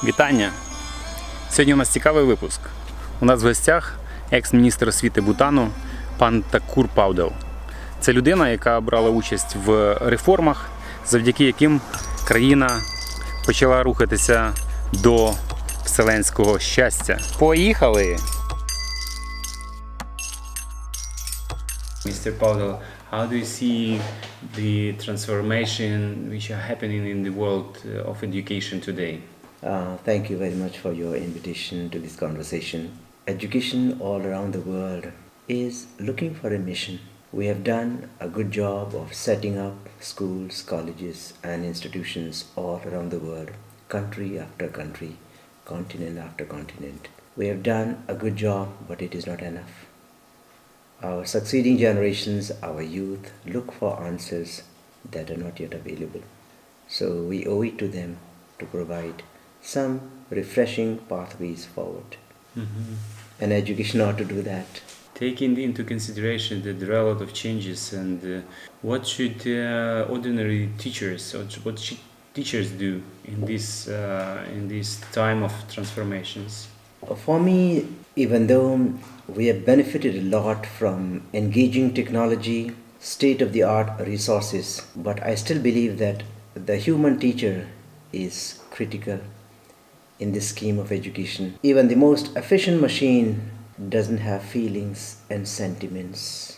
Вітання! Сьогодні у нас цікавий випуск. У нас в гостях екс-міністр освіти Бутану Бутан Такхур Поудел. Це людина, яка брала участь в реформах, завдяки яким країна почала рухатися до вселенського щастя. Поїхали! Mr. Poudel, how do you see the transformation which are happening in the world of education today? Thank you very much for your invitation to this conversation. Education all around the world is looking for a mission. We have done a good job of setting up schools, colleges and institutions all around the world, country after country, continent after continent. We have done a good job, but it is not enough. Our succeeding generations, our youth, look for answers that are not yet available. So we owe it to them to provide some refreshing pathways forward. And education ought to do that. Taking into consideration that there are a lot of changes, and what should ordinary teachers, or what should teachers do in this time of transformations? For me, even though we have benefited a lot from engaging technology, state-of-the-art resources, but I still believe that the human teacher is critical in this scheme of education. Even the most efficient machine doesn't have feelings and sentiments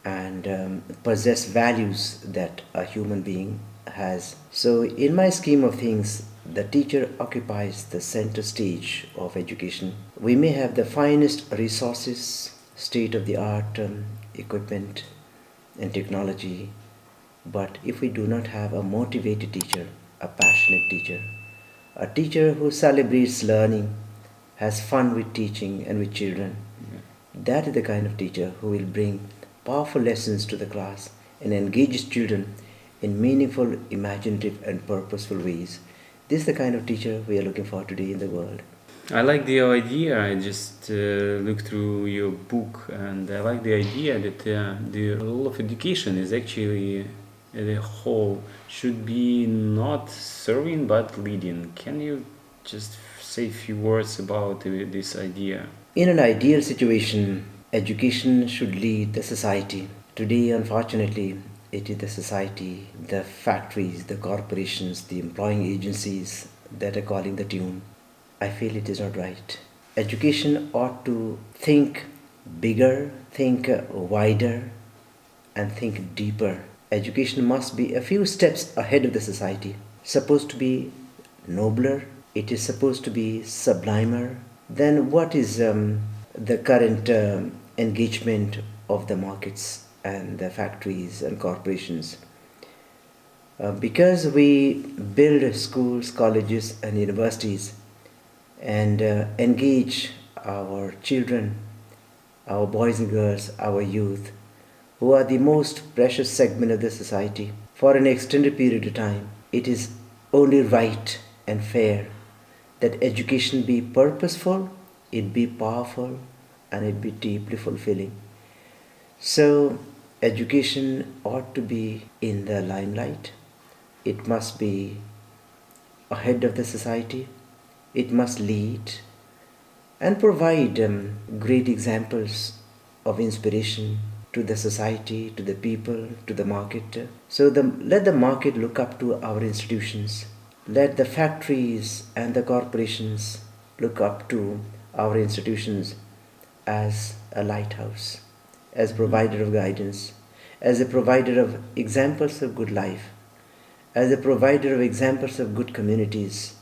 and possess values that a human being has. So in my scheme of things, the teacher occupies the center stage of education. We may have the finest resources, state-of-the-art equipment and technology, but if we do not have a motivated teacher, a passionate teacher, a teacher who celebrates learning, has fun with teaching and with children, that is the kind of teacher who will bring powerful lessons to the class and engage children in meaningful, imaginative and purposeful ways. This is the kind of teacher we are looking for today in the world. I like the idea. I just looked through your book, and I like the idea that the role of education is actually, the whole, should be not serving but leading. Can you just say a few words about this idea? In an ideal situation, education should lead the society. Today, unfortunately, it is the society, the factories, the corporations, the employing agencies that are calling the tune. I feel it is not right. Education ought to think bigger, think wider, and think deeper. Education must be a few steps ahead of the society. Supposed to be nobler, it is supposed to be sublimer than what is the current engagement of the markets and the factories and corporations. Because we build schools, colleges and universities and engage our children, our boys and girls, our youth, who are the most precious segment of the society, for an extended period of time, it is only right and fair that education be purposeful, it be powerful, and it be deeply fulfilling. So education ought to be in the limelight. It must be ahead of the society. It must lead and provide great examples of inspiration to the society, to the people, to the market. So let the market look up to our institutions. Let the factories and the corporations look up to our institutions as a lighthouse, as provider of guidance, as a provider of examples of good life, as a provider of examples of good communities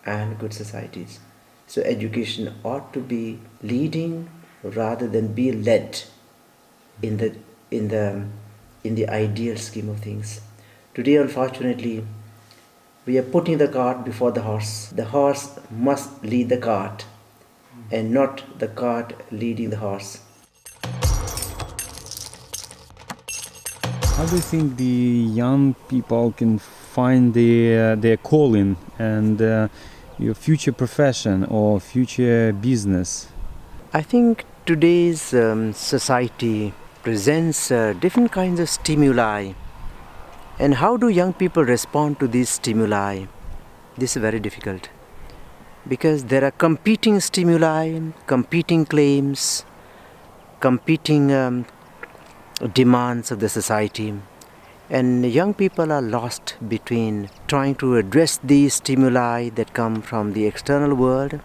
and good societies. So education ought to be leading rather than be led in the ideal scheme of things. Today, unfortunately, we are putting the cart before the horse. The horse must lead the cart and not the cart leading the horse. How do you think the young people can find their calling and your future profession or future business? I think today's society presents different kinds of stimuli. And how do young people respond to these stimuli? This is very difficult. because there are competing stimuli, competing claims, competing demands of the society. And young people are lost between trying to address these stimuli that come from the external world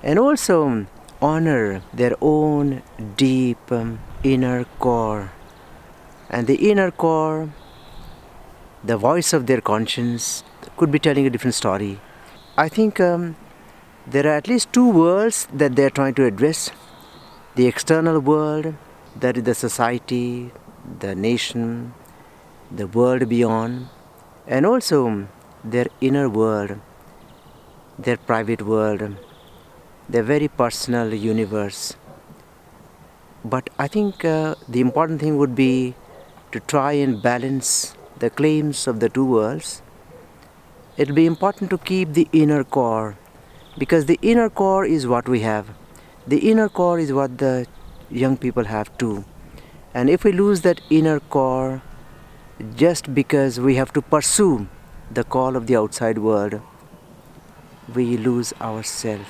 and also honor their own deep inner core. And the inner core, the voice of their conscience, could be telling a different story. I think there are at least two worlds that they are trying to address. The external world, that is the society, the nation, the world beyond, and also their inner world, their private world, their very personal universe. But I think the important thing would be to try and balance the claims of the two worlds. It will be important to keep the inner core, because the inner core is what we have. The inner core is what the young people have too. And if we lose that inner core just because we have to pursue the call of the outside world, we lose ourselves,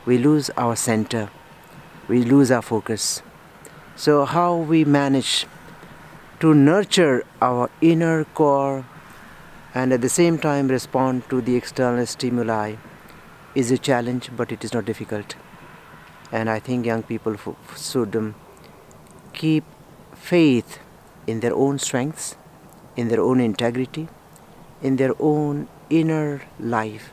we lose our center, we lose our focus. So how we manage to nurture our inner core and at the same time respond to the external stimuli is a challenge, but it is not difficult. And I think young people should keep faith in their own strengths, in their own integrity, in their own inner life.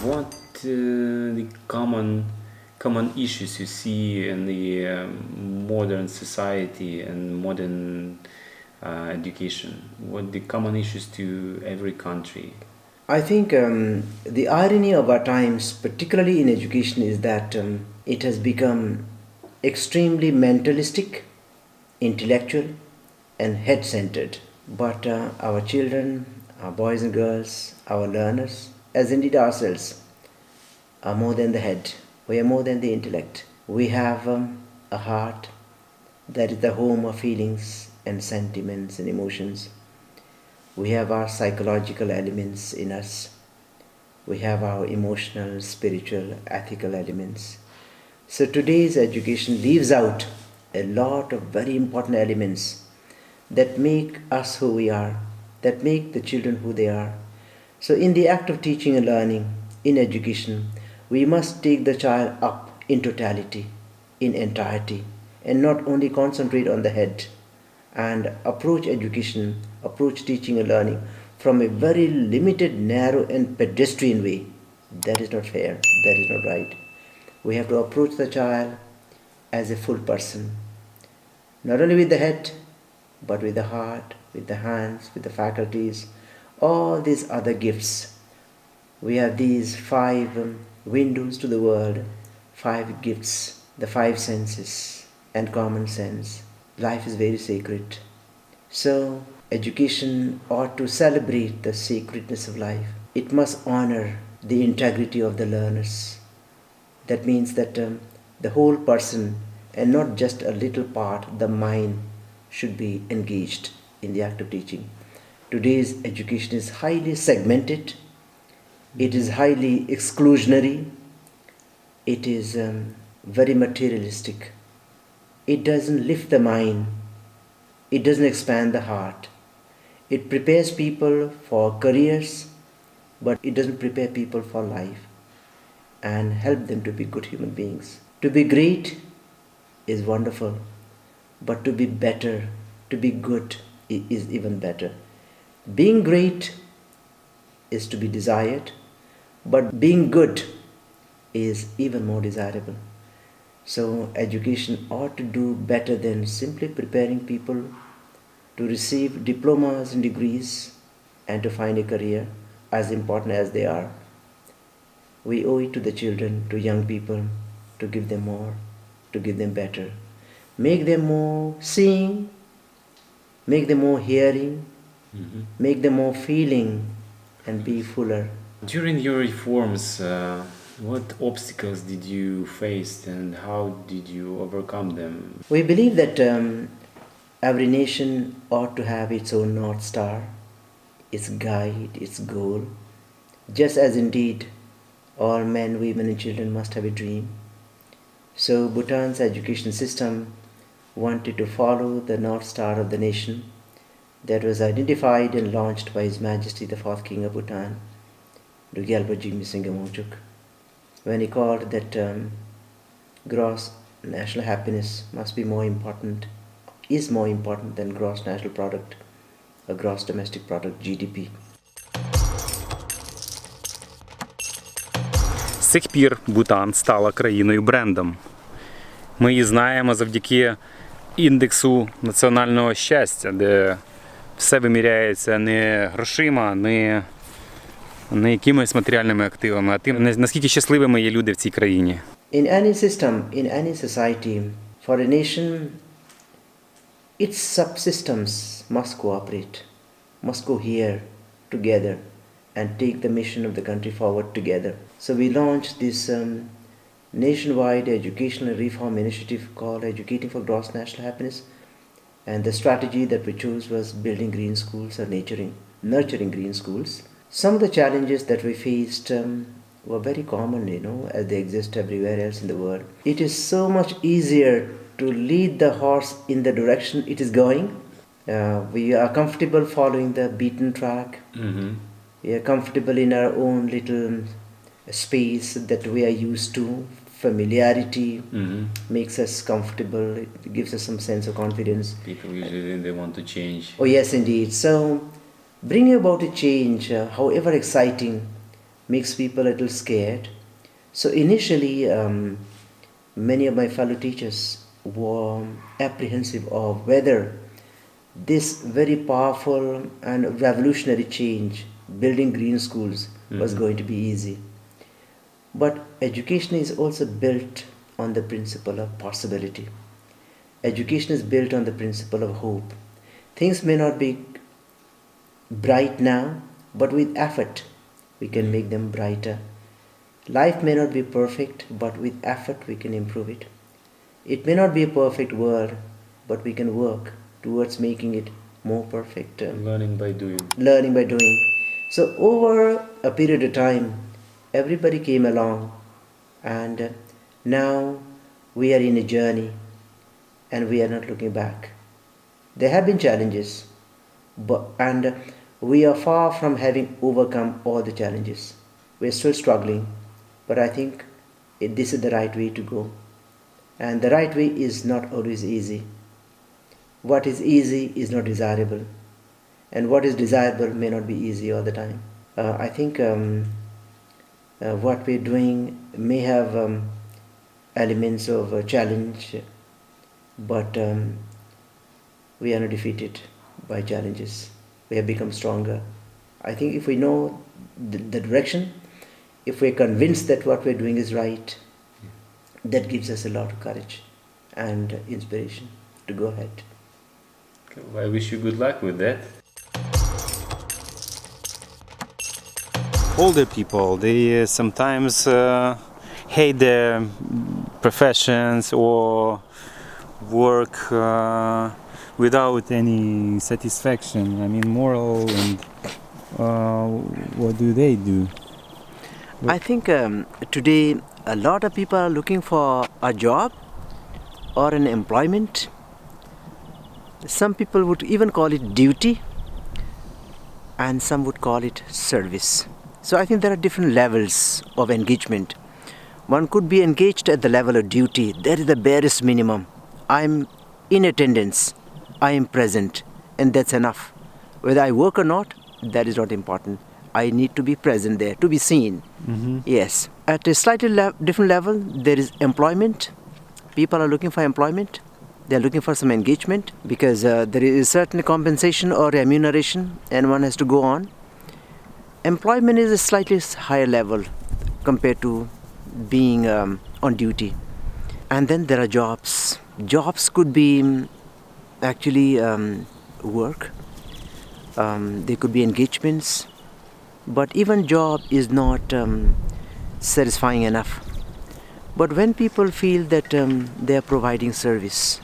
What the common issues you see in the modern society and modern education? What the common issues to every country? I think the irony of our times, particularly in education, is that it has become extremely mentalistic, intellectual, and head-centered. But our children, our boys and girls, our learners, as indeed ourselves, are more than the head. We are more than the intellect. We have a heart that is the home of feelings and sentiments and emotions. We have our psychological elements in us. We have our emotional, spiritual, ethical elements. So today's education leaves out a lot of very important elements that make us who we are, that make the children who they are. So in the act of teaching and learning, in education, we must take the child up in totality, in entirety, and not only concentrate on the head and approach education, approach teaching and learning from a very limited, narrow and pedestrian way. That is not fair, that is not right. We have to approach the child as a full person, not only with the head, but with the heart, with the hands, with the faculties, all these other gifts. We have these 5 windows to the world, 5 gifts, the 5 senses and common sense. Life is very sacred. So education ought to celebrate the sacredness of life. It must honor the integrity of the learners. That means that the whole person and not just a little part, the mind, should be engaged in the act of teaching. Today's education is highly segmented. It is highly exclusionary. It is very materialistic. It doesn't lift the mind. It doesn't expand the heart. It prepares people for careers, but it doesn't prepare people for life and help them to be good human beings. To be great is wonderful, but to be better, to be good is even better. Being great is to be desired, but being good is even more desirable. So education ought to do better than simply preparing people to receive diplomas and degrees and to find a career, as important as they are. We owe it to the children, to young people, to give them more, to give them better. Make them more seeing, make them more hearing, make them more feeling, and be fuller. During your reforms, what obstacles did you face and how did you overcome them? We believe that every nation ought to have its own North Star, its guide, its goal, just as indeed all men, women and children must have a dream. So Bhutan's education system wanted to follow the North Star of the nation that was identified and launched by His Majesty the Fourth King of Bhutan, Gyalpa Jigme Singha Wangchuk, when he called that gross national happiness must be more important, is more important than gross national product, or gross domestic product, GDP. З цих пір Бутан стала країною-брендом. Ми її знаємо завдяки індексу національного щастя, де все виміряється не грошима, не якимись матеріальними активами, а тим, наскільки щасливими є люди в цій країні. In any system, in any society, for a nation, its subsystems must cooperate, must cohere together and take the mission of the country forward together. So we launched this nationwide educational reform initiative called Educating for Gross National Happiness, and the strategy that we chose was building green schools or nurturing green schools. Some of the challenges that we faced were very common, as they exist everywhere else in the world. It is so much easier to lead the horse in the direction it is going. We are comfortable following the beaten track. Mm-hmm. We are comfortable in our own little space that we are used to. Familiarity makes us comfortable. It gives us some sense of confidence. People usually they want to change. Oh yes, indeed. So bringing about a change, however exciting, makes people a little scared. So initially, many of my fellow teachers were apprehensive of whether this very powerful and revolutionary change, building green schools, was going to be easy. But education is also built on the principle of possibility. Education is built on the principle of hope. Things may not be bright now, but with effort, we can make them brighter. Life may not be perfect, but with effort, we can improve it. It may not be a perfect world, but we can work towards making it more perfect. Learning by doing. Learning by doing. So over a period of time, everybody came along, and now we are in a journey, and we are not looking back. There have been challenges, and we are far from having overcome all the challenges. We are still struggling, but I think this is the right way to go. And the right way is not always easy. What is easy is not desirable, and what is desirable may not be easy all the time. I think what we're doing may have elements of a challenge, but we are not defeated by challenges. We have become stronger. I think if we know the direction, if we're convinced that what we're doing is right, that gives us a lot of courage and inspiration to go ahead. Okay, well, I wish you good luck with that. Older people, they sometimes hate their professions or work without any satisfaction. I mean, moral, and what do they do? I think today a lot of people are looking for a job or an employment. Some people would even call it duty, and some would call it service. So I think there are different levels of engagement. One could be engaged at the level of duty. That is the barest minimum. I'm in attendance. I am present, and that's enough. Whether I work or not, that is not important. I need to be present there, to be seen. Yes. At a slightly different level, there is employment. People are looking for employment. They're looking for some engagement because there is certain compensation or remuneration, and one has to go on. Employment is a slightly higher level compared to being on duty. And then there are jobs. Jobs could be actually work. They could be engagements. But even job is not satisfying enough. But when people feel that they are providing service,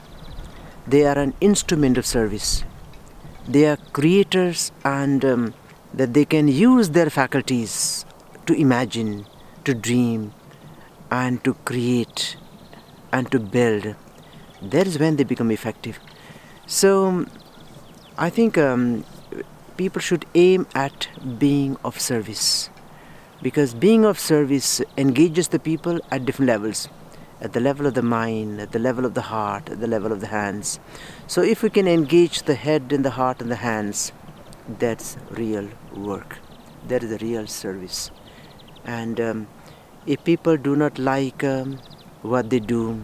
they are an instrument of service. They are creators and that they can use their faculties to imagine, to dream, and to create, and to build. That is when they become effective. So I think people should aim at being of service, because being of service engages the people at different levels, at the level of the mind, at the level of the heart, at the level of the hands. So if we can engage the head and the heart and the hands, that's real work. That is a real service. And if people do not like what they do,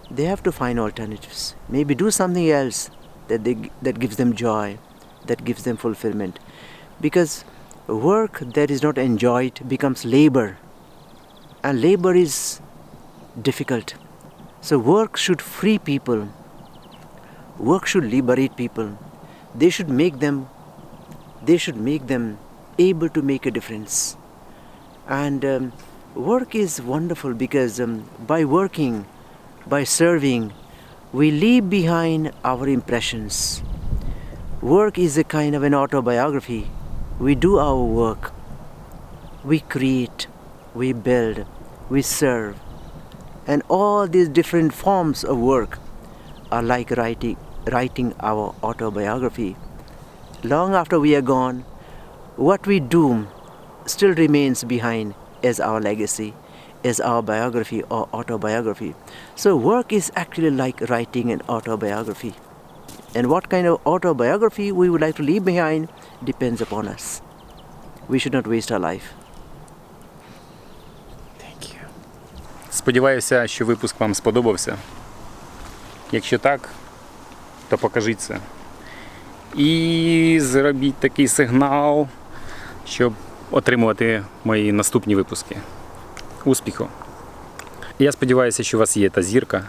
they have to find alternatives. Maybe do something else that gives them joy, that gives them fulfillment. Because work that is not enjoyed becomes labor, and labor is difficult. So work should free people. Work should liberate people. They should make them able to make a difference. And work is wonderful because by working, by serving, we leave behind our impressions. Work is a kind of an autobiography. We do our work. We create, we build, we serve. And all these different forms of work are like writing our autobiography. Long after we are gone, what we do still remains behind as our legacy, as our biography or autobiography. So work is actually like writing an autobiography. And what kind of autobiography we would like to leave behind depends upon us. We should not waste our life. Thank you. Сподіваюся, що випуск вам сподобався. Якщо так, то покажіть це. І зробіть такий сигнал, щоб отримувати мої наступні випуски. Успіху! Я сподіваюся, що у вас є та зірка,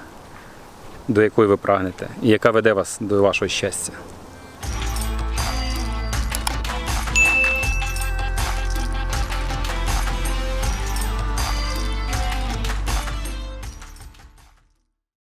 до якої ви прагнете, і яка веде вас до вашого щастя.